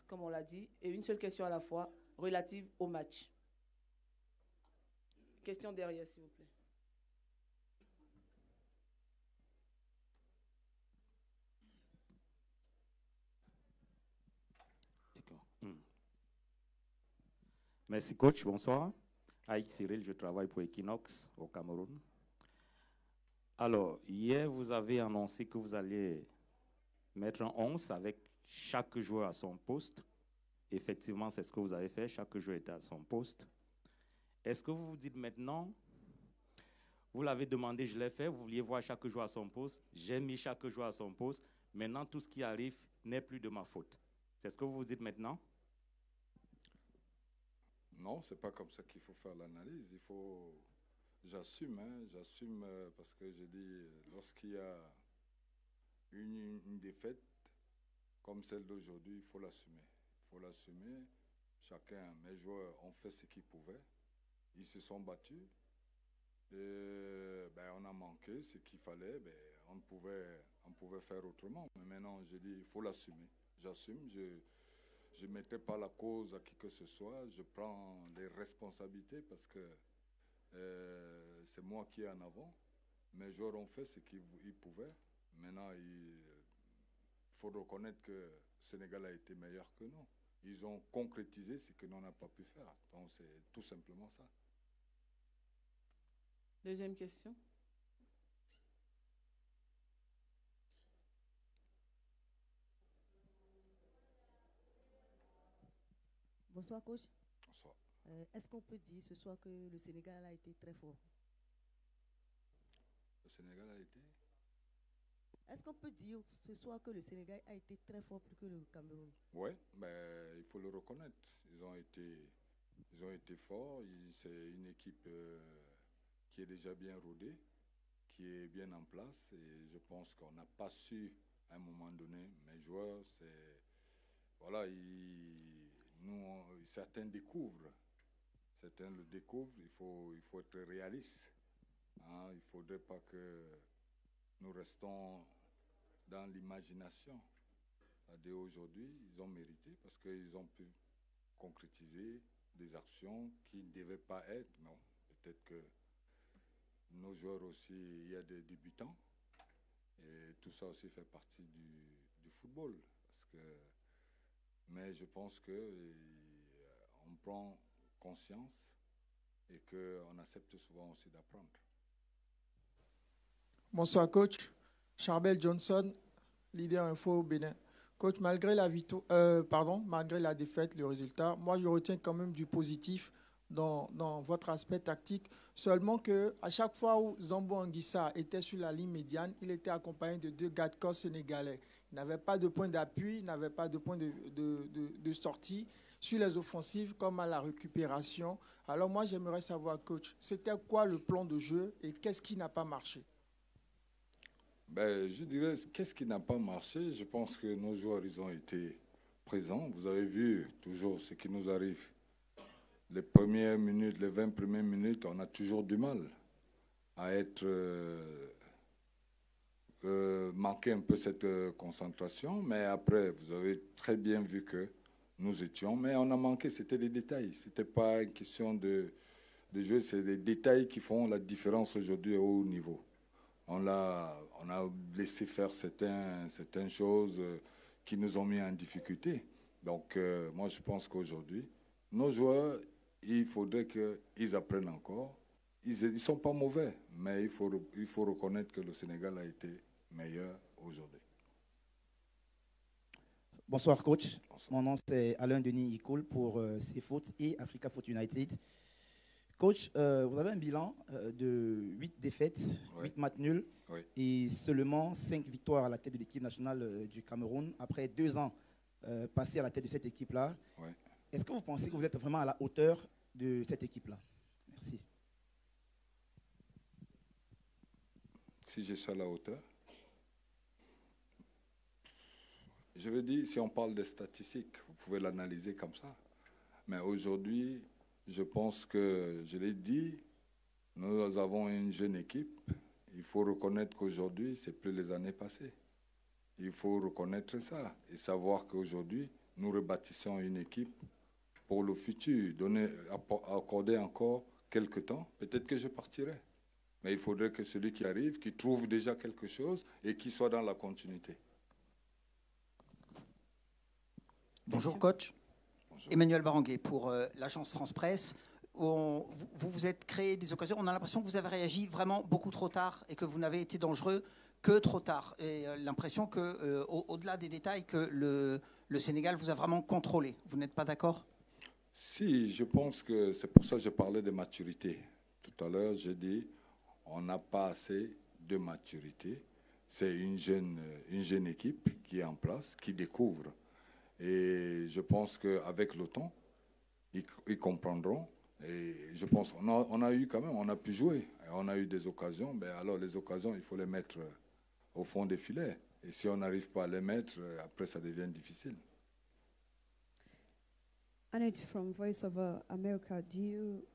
comme on l'a dit, et une seule question à la fois relative au match. Question derrière, s'il vous plaît. Merci coach, bonsoir. Aïk Cyril, je travaille pour Equinox au Cameroun. Alors, hier, vous avez annoncé que vous alliez mettre un 11 avec chaque joueur à son poste. Effectivement, c'est ce que vous avez fait, chaque joueur était à son poste. Est-ce que vous vous dites maintenant, vous l'avez demandé, je l'ai fait, vous vouliez voir chaque joueur à son poste, j'ai mis chaque joueur à son poste, maintenant tout ce qui arrive n'est plus de ma faute. C'est ce que vous vous dites maintenant? Non, c'est pas comme ça qu'il faut faire l'analyse. Il faut, j'assume, j'assume parce que je dis, lorsqu'il y a une défaite comme celle d'aujourd'hui, il faut l'assumer. Il faut l'assumer. Chacun, mes joueurs ont fait ce qu'ils pouvaient. Ils se sont battus. Et, on a manqué ce qu'il fallait. On pouvait faire autrement. Mais maintenant, je dis, il faut l'assumer. J'assume. Je ne mettrai pas la cause à qui que ce soit. Je prends les responsabilités parce que c'est moi qui est en avant. Mes joueurs ont fait ce qu'ils pouvaient. Maintenant, il faut reconnaître que le Sénégal a été meilleur que nous. Ils ont concrétisé ce que nous n'a pas pu faire. Donc, c'est tout simplement ça. Deuxième question. Bonsoir, coach. Bonsoir. Est-ce qu'on peut dire ce soir que le Sénégal a été très fort? Le Sénégal a été? Est-ce qu'on peut dire ce soir que le Sénégal a été très fort plus que le Cameroun? Oui, mais il faut le reconnaître. Ils ont été forts. C'est une équipe qui est déjà bien rodée, qui est bien en place. Et je pense qu'on n'a pas su, à un moment donné, mes joueurs, voilà, certains découvrent. Certains le découvrent. Il faut être réaliste. Hein. Il ne faudrait pas que nous restons dans l'imagination. Aujourd'hui, ils ont mérité parce qu'ils ont pu concrétiser des actions qui ne devaient pas être. Non, peut-être que nos joueurs aussi, il y a des débutants. Et tout ça aussi fait partie du football. Mais je pense qu'on prend conscience et qu'on accepte souvent aussi d'apprendre. Bonsoir coach, Charbel Johnson, leader info Bénin. Coach, malgré la défaite, le résultat, moi je retiens quand même du positif dans votre aspect tactique. Seulement qu'à chaque fois où Zambo Anguissa était sur la ligne médiane, il était accompagné de 2 gars de corps sénégalais. Il n'avait pas de point d'appui, il n'avait pas de point de sortie sur les offensives comme à la récupération. Alors moi j'aimerais savoir, coach, c'était quoi le plan de jeu et qu'est-ce qui n'a pas marché? Je dirais, qu'est-ce qui n'a pas marché? Je pense que nos joueurs, ils ont été présents. Vous avez vu toujours ce qui nous arrive. Les premières minutes, les 20 premières minutes, on a toujours du mal à être... manquer un peu cette concentration. Mais après, vous avez très bien vu que nous étions... Mais on a manqué, c'était des détails. Ce n'était pas une question de jeu, c'est des détails qui font la différence aujourd'hui au haut niveau. On a laissé faire certaines choses qui nous ont mis en difficulté. Donc, moi, je pense qu'aujourd'hui, nos joueurs, il faudrait qu'ils apprennent encore. Ils ne sont pas mauvais, mais il faut reconnaître que le Sénégal a été meilleur aujourd'hui. Bonsoir, coach. Bonsoir. Mon nom, c'est Alain Denis Ikoul pour CFoot et Africa Foot United. Coach, vous avez un bilan de 8 défaites, oui. 8 matchs nuls oui. Et seulement 5 victoires à la tête de l'équipe nationale du Cameroun après 2 ans passés à la tête de cette équipe-là. Oui. Est-ce que vous pensez que vous êtes vraiment à la hauteur de cette équipe-là? Merci. Si je suis à la hauteur? Je veux dire, si on parle des statistiques, vous pouvez l'analyser comme ça. Mais aujourd'hui... Je pense que, je l'ai dit, nous avons une jeune équipe. Il faut reconnaître qu'aujourd'hui, ce n'est plus les années passées. Il faut reconnaître ça et savoir qu'aujourd'hui, nous rebâtissons une équipe pour le futur, accorder encore quelques temps. Peut-être que je partirai. Mais il faudrait que celui qui arrive, qui trouve déjà quelque chose et qui soit dans la continuité. Bonjour coach. Bonjour. Emmanuel Baranguet pour l'agence France Presse. Vous vous êtes créé des occasions. On a l'impression que vous avez réagi vraiment beaucoup trop tard et que vous n'avez été dangereux que trop tard. Et l'impression que, au-delà des détails, que le Sénégal vous a vraiment contrôlé. Vous n'êtes pas d'accord? Si, je pense que c'est pour ça que je parlais de maturité. Tout à l'heure, j'ai dit on n'a pas assez de maturité. C'est une jeune équipe qui est en place, qui découvre. Et je pense qu'avec le temps, ils comprendront. Et je pense qu'on a eu quand même, on a pu jouer. On a eu des occasions. Mais alors les occasions, il faut les mettre au fond des filets. Et si on n'arrive pas à les mettre, après ça devient difficile. Annette from Voice of America,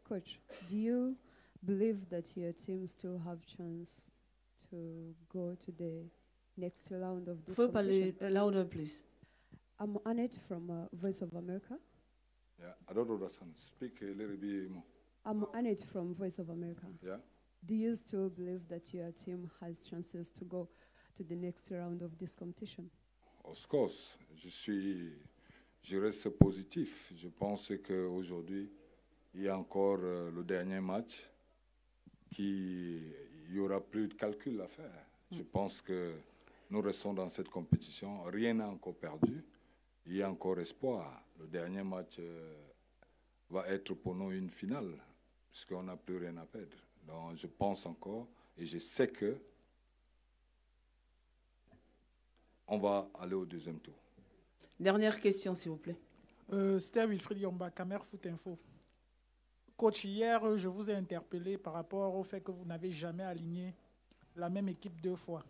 coach, do you believe that your team still have chance to go to the next round of this competition? Louder, please. I'm Annette from Voice of America. Yeah, I don't understand. Speak a little bit more. I'm Annette from Voice of America. Yeah. Do you still believe that your team has chances to go to the next round of this competition? Of course. Je reste positif. Je pense qu'aujourd'hui, il y a encore le dernier match il n'y aura plus de calcul à faire. Je pense que nous restons dans cette compétition. Rien n'est encore perdu. Il y a encore espoir. Le dernier match va être pour nous une finale, puisqu'on n'a plus rien à perdre. Donc je pense encore, et je sais que on va aller au deuxième tour. Dernière question, s'il vous plaît. C'était Wilfried Yomba, Camer Foot Info. Coach, hier, je vous ai interpellé par rapport au fait que vous n'avez jamais aligné la même équipe 2 fois.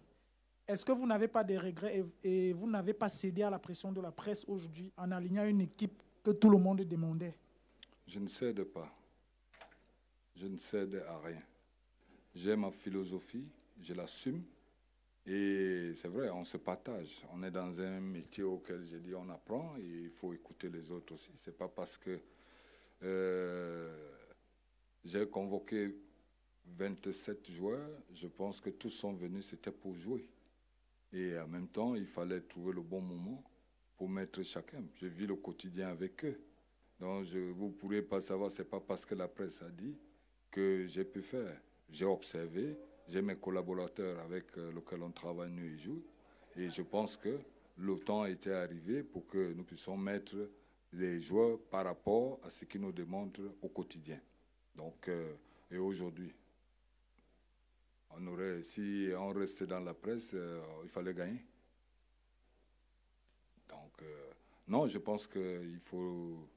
Est-ce que vous n'avez pas de regrets et vous n'avez pas cédé à la pression de la presse aujourd'hui en alignant une équipe que tout le monde demandait? Je ne cède pas. Je ne cède à rien. J'ai ma philosophie, je l'assume. Et c'est vrai, on se partage. On est dans un métier auquel j'ai dit on apprend et il faut écouter les autres aussi. Ce n'est pas parce que j'ai convoqué 27 joueurs, je pense que tous sont venus, c'était pour jouer. Et en même temps, il fallait trouver le bon moment pour mettre chacun. Je vis le quotidien avec eux. Donc vous ne pourrez pas savoir, ce n'est pas parce que la presse a dit que j'ai pu faire. J'ai observé, j'ai mes collaborateurs avec lesquels on travaille nuit et jour. Et je pense que le temps était arrivé pour que nous puissions mettre les joueurs par rapport à ce qu'ils nous demandent au quotidien. Donc, et aujourd'hui, si on restait dans la presse, il fallait gagner. Donc, non, je pense qu'il faut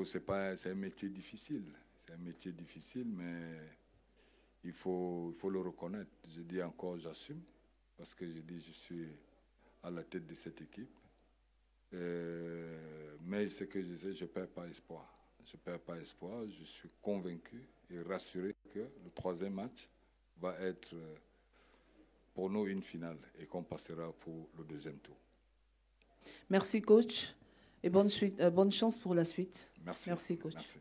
c'est un métier difficile. C'est un métier difficile, mais il faut le reconnaître. Je dis encore, j'assume, parce que je dis, je suis à la tête de cette équipe. Mais ce que je sais, je ne perds pas espoir. Je ne perds pas espoir. Je suis convaincu et rassuré que le 3e match va être pour nous une finale et qu'on passera pour le 2e tour. Merci coach et bonne chance pour la suite. Merci. Merci coach. Merci.